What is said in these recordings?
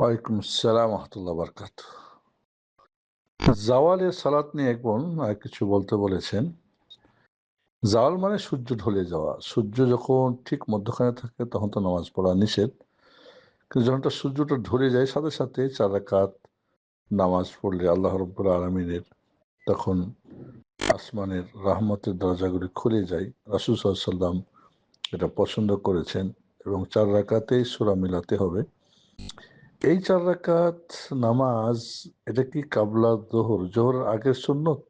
ওয়ালাইকুম আসসালাম রহমতুল্লাহ বরকাত। জাওয়ালের সালাত নিয়ে এক বোন কিছু বলতে বলেছেন। জাওয়াল মানে সূর্য ঢলে যাওয়া। সূর্য যখন ঠিক মধ্যখানে থাকে তখন তো নামাজ পড়া নিষেধ। কিন্তু যখন সূর্যটা ঢলে যায় সাথে সাথে 4 রাকাত নামাজ পড়লে আল্লাহ রাব্বুল আলামিনের তখন আসমানের রহমতের দরজাগুলি খুলে যায়। রাসূল সাল্লাল্লাহু আলাইহি ওয়াসাল্লাম এটা পছন্দ করেছেন এবং 4 রাকাতেই সূরা মিলাতে হবে। এই 4 রাকাত নামাজ এটা কি কাবলা যোহর, যোহরের আগের সুন্নত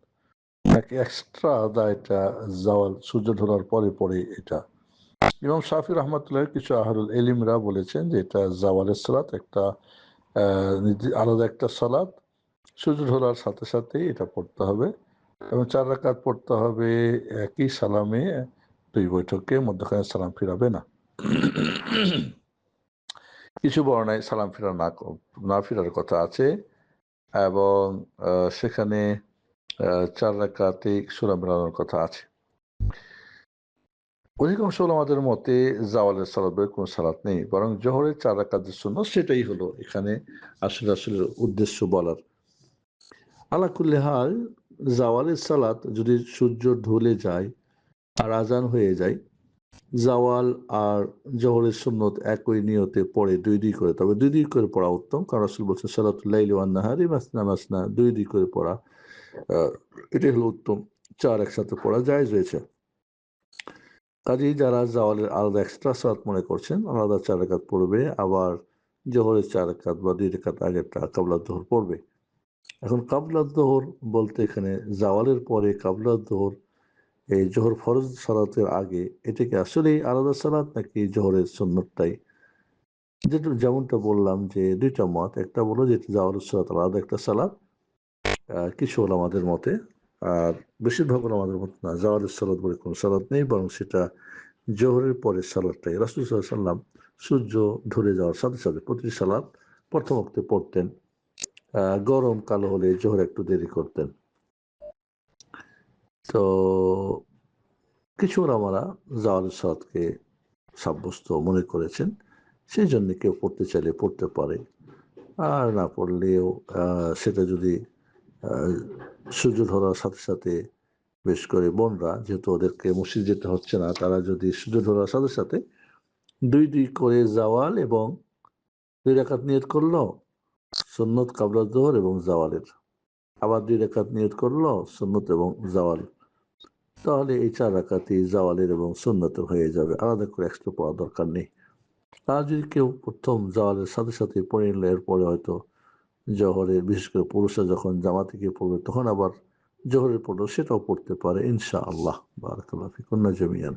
নাকি এক্সট্রা আদা এটা জাওয়াল সূর্য ঢোলার পরে এটা? ইমাম শাফি রহমাতুল্লাহ কিছু আহলুল ইলমরা বলেছেন যে এটা জাওয়ালের সালাত একটা আলাদা একটা সালাত। সূর্য ঢোলার সাথে সাথেই এটা পড়তে হবে এবং 4 রাকাত পড়তে হবে একই সালামে 2 বৈঠকে, মধ্যখানে সালাম ফিরাবে না। কিছু বর্ণায় সালাম ফিরা না ফিরার কথা আছে এবং সেখানে 4 রাকাতেই সূরা মিলানোর কথা আছে। অধিকাংশ ওলামাদের মতে জাওয়ালের সালাত বলে কোনো সালাত নেই, বরং জোহরের 4 রাকাত যে সুন্নত সেটাই হলো এখানে আসলে উদ্দেশ্য বলার। আলা কুল্লি হাল, জাওয়ালের সালাত যদি সূর্য ঢলে যায় আর আজান হয়ে যায়, জাওয়াল আর জোহরের সুন্নত একই নিয়তে পড়ে 2 করে, তবে 2 করে পড়া উত্তম, কারণ রাসূল বলছেন সালাতুল লাইলি ওয়ান নাহারি মাসনা মাসনা, 2 করে পড়া এটাই হলো উত্তম। 4 একসাথে পড়া জায়েজ রয়েছে। কাজেই যারা জাওয়ালের আলাদা এক্সট্রা সালাত মনে করছেন আলাদা 4 রাকাত পড়বে, আবার জোহরের 4 রাকাত বা 2 রাকাত আগেরটা কাবলা যোহর পড়বে। এখন কাবলা যোহর বলতে এখানে জাওয়ালের পরে কাবলা যোহর, এই জোহর ফরজ সালাতের আগে, এটা কি আসলেই আলাদা সালাত নাকি জোহরের সুন্নতটাই? যেমনটা বললাম যে 2টা মত, একটা বলো যে জাওয়ালের সালাত আলাদা একটা সালাত কিছু ওলামাদের মতে, আর বেশিরভাগ ওলামাদের মতে না, জাওয়ালের সালাত বলে কোনো সালাত নেই, বরং সেটা জোহরের পরের সালাতটাই। রাসূল সাল্লাল্লাহু আলাইহি ওয়াসাল্লাম সূর্য ঢলে যাওয়ার সাথে সাথে প্রতিটি সালাত প্রথম ওয়াক্তে পড়তেন। গরম কালো হলে জোহর একটু দেরি করতেন। তো কিছু ওলামারা জাওয়ালের সালাতকে সাব্যস্ত মনে করেছেন, সেই জন্য কেউ পড়তে চাইলে পড়তে পারে, আর না পড়লেও সেটা যদি সূর্য ঢলার সাথে সাথে, বেশ করে বোনরা যেহেতু ওদেরকে মসজিদ যেতে হচ্ছে না, তারা যদি সূর্য ঢলার সাথে সাথে 2 করে জাওয়াল এবং 2 রাকাত নিয়ত করলো সুন্নত কাবলা যোহর এবং জাওয়ালের, আবার 2 রাকাত নিয়ত করলো সুন্নত এবং জাওয়াল, তাহলে এই 4 রাকাতই জাওয়ালের এবং সুন্নতের হয়ে যাবে, আলাদা করে এক্সট্রা পড়া দরকার নেই। আর যদি কেউ প্রথম জাওয়ালের সাথে সাথে পড়ে নিল, এরপরে হয়তো জোহরের, বিশেষ করে পুরুষরা যখন জামাতে গিয়ে পড়বে তখন আবার জোহরের পড়লো, সেটাও পড়তে পারে ইনশাআল্লাহ। বারাকাল্লাহু ফিকুম জামিয়ান।